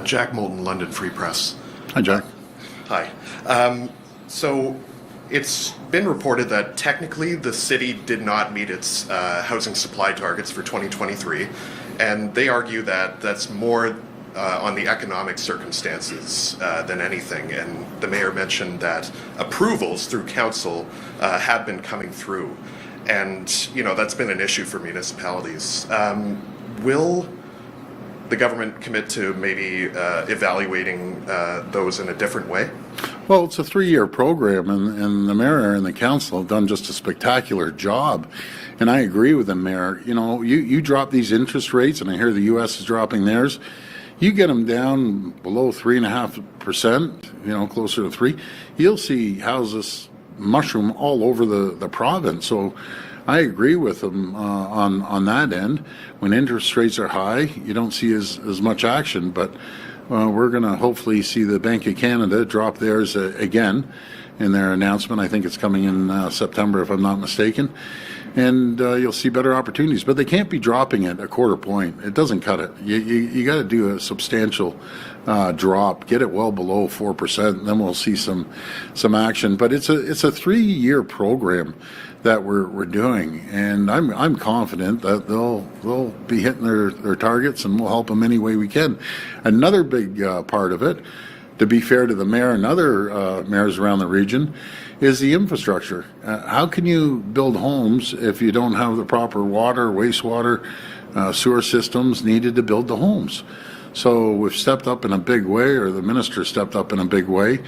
Jack Moulton, London Free Press. Hi, Jack. Hi. So it's been reported that technically the city did not meet its housing supply targets for 2023, and they argue that that's more on the economic circumstances than anything. And the mayor mentioned that approvals through council have been coming through, and that's been an issue for municipalities. Will the government commit to maybe evaluating those in a different way? Well, it's a 3-year program, and the mayor and the council have done just a spectacular job. And I agree with the mayor. You drop these interest rates, and I hear the U.S. is dropping theirs. You get them down below 3.5%, closer to 3, you'll see houses mushroom all over the province. So I agree with them on that end. When interest rates are high, you don't see as much action, but we're going to hopefully see the Bank of Canada drop theirs again in their announcement. I think it's coming in September, if I'm not mistaken. And you'll see better opportunities. But they can't be dropping it a quarter point. It doesn't cut it. You got to do a substantial drop, get it well below 4%, and then we'll see some action. But it's a 3-year program that we're doing, and I'm confident that they'll be hitting their targets, and we'll help them any way we can. Another big part of it, to be fair to the mayor and other mayors around the region, is the infrastructure. How can you build homes if you don't have the proper water, wastewater, sewer systems needed to build the homes? So we've stepped up in a big way, or the minister stepped up in a big way,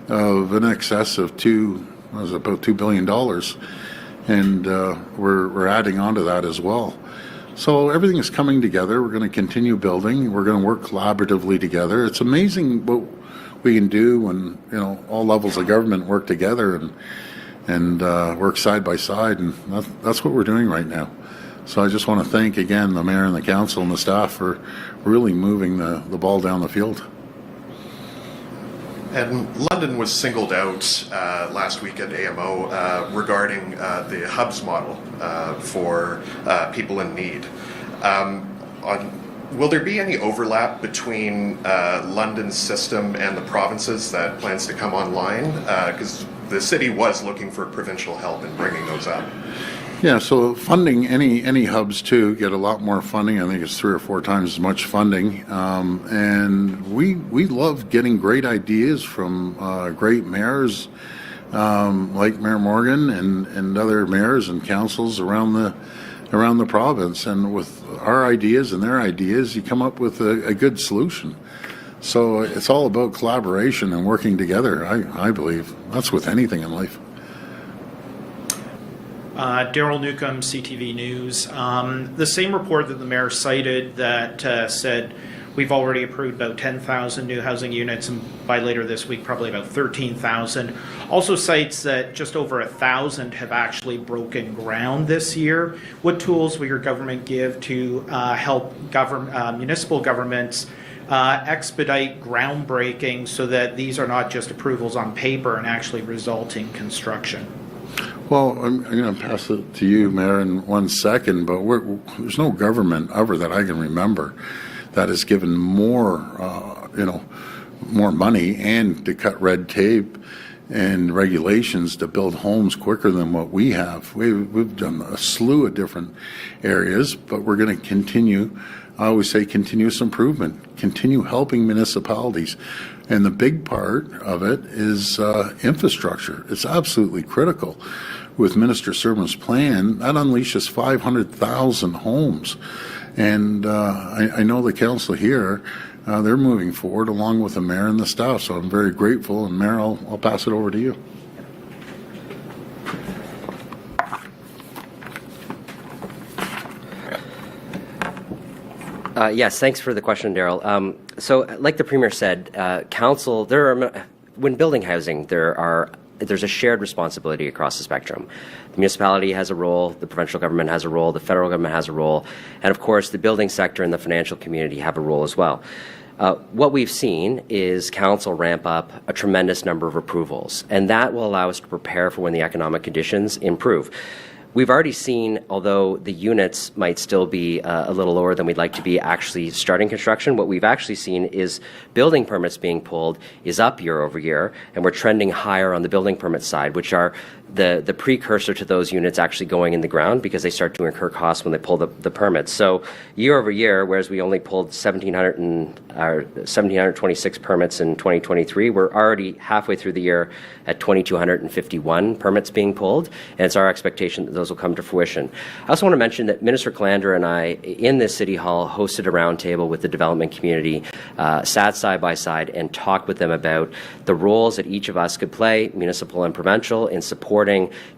of an excess of about $2 billion. And we're adding on to that as well. So everything is coming together. We're going to continue building. We're going to work collaboratively together. It's amazing what we can do when all levels of government work together and work side by side, and that's what we're doing right now. So I just want to thank again the mayor and the council and the staff for really moving the ball down the field. And London was singled out last week at AMO regarding the hubs model for people in need. Will there be any overlap between London's system and the provinces that plans to come online? Because the city was looking for provincial help in bringing those up. Yeah, so funding, any hubs too get a lot more funding. I think it's 3 or 4 times as much funding. And we love getting great ideas from great mayors like Mayor Morgan and other mayors and councils around the province. And with our ideas and their ideas, you come up with a good solution. So it's all about collaboration and working together, I believe. That's with anything in life. Daryl Newcomb, CTV News. The same report that the mayor cited that said we've already approved about 10,000 new housing units, and by later this week probably about 13,000, also cites that just over 1,000 have actually broken ground this year. What tools will your government give to help municipal governments expedite groundbreaking so that these are not just approvals on paper and actually result in construction? Well, I'm going to pass it to you, Mayor, in 1 second, but there's no government ever that I can remember that has given more money and to cut red tape and regulations to build homes quicker than what we have. We've done a slew of different areas, but we're going to continue. I always say continuous improvement, continue helping municipalities. And the big part of it is infrastructure. It's absolutely critical. With Minister Surma's plan, that unleashes 500,000 homes. And I know the council here, they're moving forward along with the mayor and the staff. So I'm very grateful. And Mayor, I'll pass it over to you. Yes, thanks for the question, Daryl. So, like the Premier said, council, when building housing, there's a shared responsibility across the spectrum. The municipality has a role, the provincial government has a role, the federal government has a role, and of course the building sector and the financial community have a role as well. What we've seen is council ramp up a tremendous number of approvals, and that will allow us to prepare for when the economic conditions improve. We've already seen, although the units might still be a little lower than we'd like to be actually starting construction, what we've actually seen is building permits being pulled is up year over year, and we're trending higher on the building permit side, which are the precursor to those units actually going in the ground because they start to incur costs when they pull the permits. So year over year, whereas we only pulled 1,726 permits in 2023, we're already halfway through the year at 2,251 permits being pulled, and it's our expectation that those will come to fruition. I also want to mention that Minister Calandra and I, in this City Hall, hosted a roundtable with the development community, sat side by side and talked with them about the roles that each of us could play, municipal and provincial, in supporting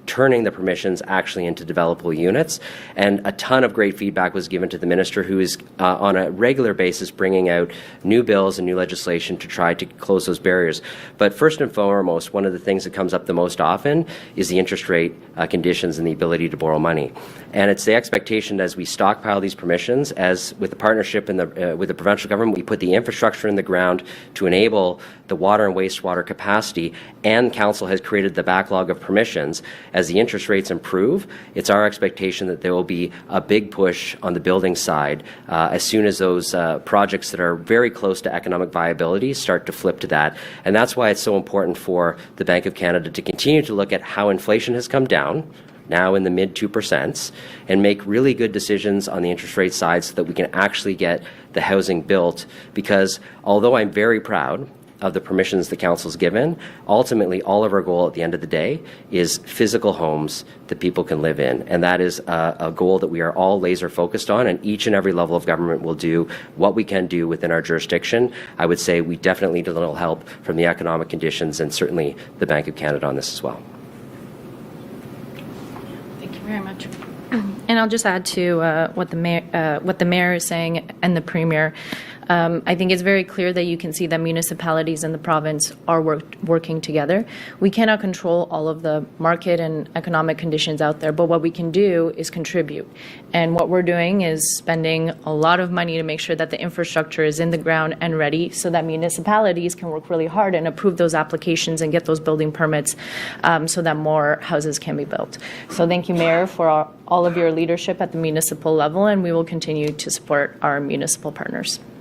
turning the permissions actually into developable units. And a ton of great feedback was given to the minister, who is on a regular basis bringing out new bills and new legislation to try to close those barriers. But first and foremost, one of the things that comes up the most often is the interest rate conditions and the ability to borrow money. And it's the expectation that as we stockpile these permissions, as with the partnership with the provincial government, we put the infrastructure in the ground to enable the water and wastewater capacity, and council has created the backlog of permissions. As the interest rates improve, it's our expectation that there will be a big push on the building side as soon as those projects that are very close to economic viability start to flip to that. And that's why it's so important for the Bank of Canada to continue to look at how inflation has come down, now in the mid 2%, and make really good decisions on the interest rate side so that we can actually get the housing built. Because although I'm very proud of the permissions the council's given, ultimately all of our goal at the end of the day is physical homes that people can live in. And that is a goal that we are all laser focused on, and each and every level of government will do what we can do within our jurisdiction. I would say we definitely need a little help from the economic conditions and certainly the Bank of Canada on this as well. Thank you very much. And I'll just add to what the mayor is saying and the premier. I think it's very clear that you can see that municipalities in the province are working together. We cannot control all of the market and economic conditions out there, but what we can do is contribute. And what we're doing is spending a lot of money to make sure that the infrastructure is in the ground and ready so that municipalities can work really hard and approve those applications and get those building permits so that more houses can be built. So thank you, Mayor, for all of your leadership at the municipal level, and we will continue to support our municipal partners.